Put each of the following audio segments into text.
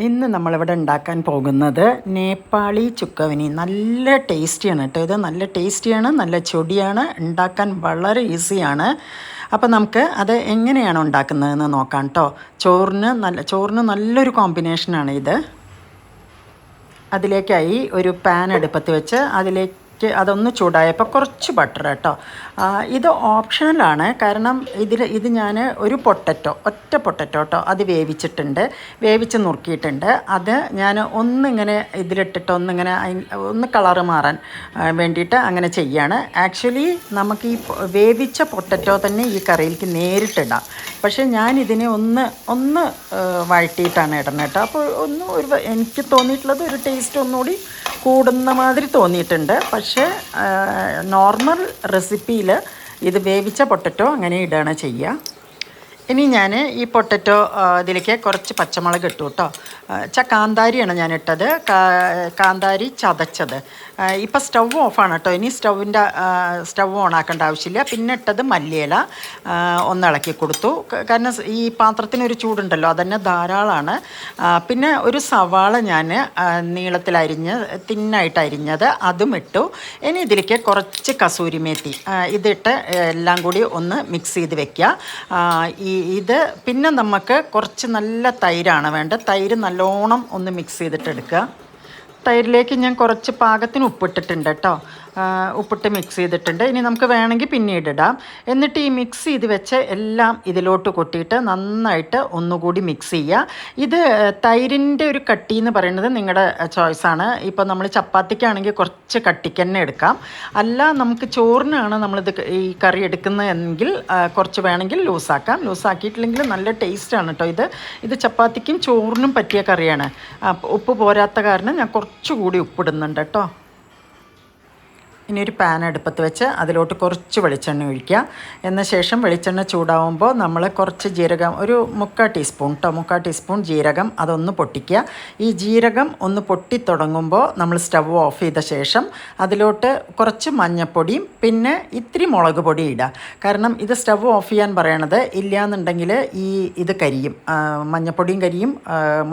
ഇന്ന് നമ്മളിവിടെ ഉണ്ടാക്കാൻ പോകുന്നത് നേപ്പാളി ചുക്കവനി. നല്ല ടേസ്റ്റിയാണ് കേട്ടോ. ഇത് നല്ല ടേസ്റ്റിയാണ്, നല്ല ചൊടിയാണ്, ഉണ്ടാക്കാൻ വളരെ ഈസിയാണ്. അപ്പോൾ നമുക്ക് അത് എങ്ങനെയാണ് ഉണ്ടാക്കുന്നതെന്ന് നോക്കാം കേട്ടോ. ചോറിന് നല്ലൊരു കോമ്പിനേഷനാണ് ഇത്. അതിലേക്കായി ഒരു പാൻ അടുപ്പത്ത് വെച്ച് അതൊന്ന് ചൂടായപ്പോൾ കുറച്ച് ബട്ടർ കേട്ടോ. ഇത് ഓപ്ഷണലാണ്, കാരണം ഇത് ഞാൻ ഒരു ഒറ്റ പൊട്ടറ്റോ കേട്ടോ, അത് വേവിച്ച് നുറുക്കിയിട്ടുണ്ട്. അത് ഞാൻ ഒന്നിങ്ങനെ ഇതിലിട്ടിട്ട് ഒന്ന് കളറ് മാറാൻ വേണ്ടിയിട്ട് അങ്ങനെ ചെയ്യാണ്. ആക്ച്വലി നമുക്ക് ഈ വേവിച്ച പൊട്ടറ്റോ തന്നെ ഈ കറിയിലേക്ക് നേരിട്ടിടാം, പക്ഷേ ഞാനിതിനെ ഒന്ന് വഴറ്റിയിട്ടാണ് ഇടുന്നത് കേട്ടോ. അപ്പോൾ എനിക്ക് തോന്നിയിട്ടുള്ളത് ഒരു ടേസ്റ്റ് ഒന്നുകൂടി കൂടുന്ന മാതിരി തോന്നിയിട്ടുണ്ട്. പക്ഷേ നോർമൽ റെസിപ്പിയിൽ ഇത് വേവിച്ച പൊട്ടറ്റോ അങ്ങനെ ഇടുകയാണ് ചെയ്യുക. ഇനി ഞാൻ ഈ പൊട്ടറ്റോ ഇതിലേക്ക് കുറച്ച് പച്ചമുളക് ഇട്ടു കേട്ടോ. കാന്താരിയാണ് ഞാൻ ഇട്ടത്, കാന്താരി ചതച്ചത്. ഇപ്പം സ്റ്റവ് ഓഫാണ് കേട്ടോ. ഇനി സ്റ്റവ് ഓണാക്കേണ്ട ആവശ്യമില്ല. പിന്നെ ഇട്ടത് മല്ലിയില ഒന്ന് ഇളക്കി കൊടുത്തു, കാരണം ഈ പാത്രത്തിനൊരു ചൂടുണ്ടല്ലോ, അതന്നെ ധാരാളമാണ്. പിന്നെ ഒരു സവാള ഞാൻ തിന്നായിട്ട് അരിഞ്ഞത് അതും ഇട്ടു. ഇനി ഇതിലേക്ക് കുറച്ച് കസൂരി മേത്തി ഇതിട്ട് എല്ലാം കൂടി ഒന്ന് മിക്സ് ചെയ്ത് വെക്കുക. ഇത് പിന്നെ നമുക്ക് കുറച്ച് നല്ല തൈരാണ് വേണ്ടത്. തൈര് നല്ലോണം ഒന്ന് മിക്സ് ചെയ്തിട്ടെടുക്കുക. തൈരിലേക്ക് ഞാൻ കുറച്ച് പാകത്തിന് ഉപ്പിട്ടിട്ടുണ്ട് കേട്ടോ. ഉപ്പിട്ട് മിക്സ് ചെയ്തിട്ടുണ്ട്. ഇനി നമുക്ക് വേണമെങ്കിൽ പിന്നീട് ഇടാം. എന്നിട്ട് ഈ മിക്സ് ചെയ്ത് വെച്ച് എല്ലാം ഇതിലോട്ട് കൊട്ടിയിട്ട് നന്നായിട്ട് ഒന്നുകൂടി മിക്സ് ചെയ്യുക. ഇത് തൈരിൻ്റെ ഒരു കട്ടി എന്ന് പറയുന്നത് നിങ്ങളുടെ ചോയ്സാണ്. ഇപ്പോൾ നമ്മൾ ചപ്പാത്തിക്കാണെങ്കിൽ കുറച്ച് കട്ടിക്ക് തന്നെ എടുക്കാം. അല്ല, നമുക്ക് ചോറിനാണ് ഈ കറി എടുക്കുന്നതെങ്കിൽ കുറച്ച് വേണമെങ്കിൽ ലൂസാക്കിയിട്ടില്ലെങ്കിൽ നല്ല ടേസ്റ്റാണ് കേട്ടോ. ഇത് ചപ്പാത്തിക്കും ചോറിനും പറ്റിയ കറിയാണ്. ഉപ്പ് പോരാത്ത കാരണം ഞാൻ കുറച്ചുകൂടി ഉപ്പിടുന്നുണ്ട് കേട്ടോ. ഇനി ഒരു പാൻ അടുപ്പത്ത് വെച്ച് അതിലോട്ട് കുറച്ച് വെളിച്ചെണ്ണ ഒഴിക്കുക. എന്ന ശേഷം വെളിച്ചെണ്ണ ചൂടാവുമ്പോൾ നമ്മൾ കുറച്ച് ജീരകം, ഒരു 3/4 ടീസ്പൂൺ ജീരകം അതൊന്ന് പൊട്ടിക്കുക. ഈ ജീരകം ഒന്ന് പൊട്ടിത്തുടങ്ങുമ്പോൾ നമ്മൾ സ്റ്റവ് ഓഫ് ചെയ്ത ശേഷം അതിലോട്ട് കുറച്ച് മഞ്ഞൾപ്പൊടിയും പിന്നെ ഇത്തിരി മുളക് പൊടി ഇടുക. കാരണം ഇത് സ്റ്റവ് ഓഫ് ചെയ്യാൻ പറയണത്, ഇല്ലയെന്നുണ്ടെങ്കിൽ ഇത് കരിയും, മഞ്ഞൾപ്പൊടിയും കരിയും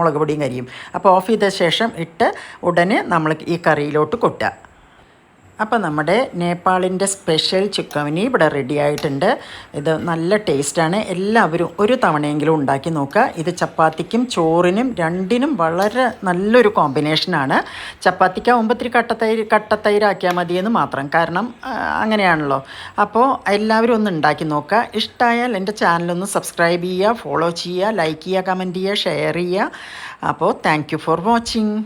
മുളക് പൊടിയും കരിയും. അപ്പോൾ ഓഫ് ചെയ്ത ശേഷം ഇട്ട് ഉടനെ നമ്മൾ ഈ കറിയിലോട്ട് കൊട്ടുക. അപ്പോൾ നമ്മുടെ നേപ്പാളിൻ്റെ സ്പെഷ്യൽ ചുക്കവനി ഇവിടെ റെഡി ആയിട്ടുണ്ട്. ഇത് നല്ല ടേസ്റ്റാണ്. എല്ലാവരും ഒരു തവണയെങ്കിലും ഉണ്ടാക്കി നോക്കുക. ഇത് ചപ്പാത്തിക്കും ചോറിനും രണ്ടിനും വളരെ നല്ലൊരു കോമ്പിനേഷനാണ്. ചപ്പാത്തിക്കാവുമ്പോൾ ഇത്തിരി കട്ടത്തൈരാക്കിയാൽ മതിയെന്ന് മാത്രം, കാരണം അങ്ങനെയാണല്ലോ. അപ്പോൾ എല്ലാവരും ഒന്ന് ഉണ്ടാക്കി നോക്കുക. ഇഷ്ടമായാൽ എൻ്റെ ചാനലൊന്ന് സബ്സ്ക്രൈബ് ചെയ്യുക, ഫോളോ ചെയ്യുക, ലൈക്ക് ചെയ്യുക, കമൻറ്റ് ചെയ്യുക, ഷെയർ ചെയ്യുക. അപ്പോൾ താങ്ക് യു ഫോർ വാച്ചിങ്.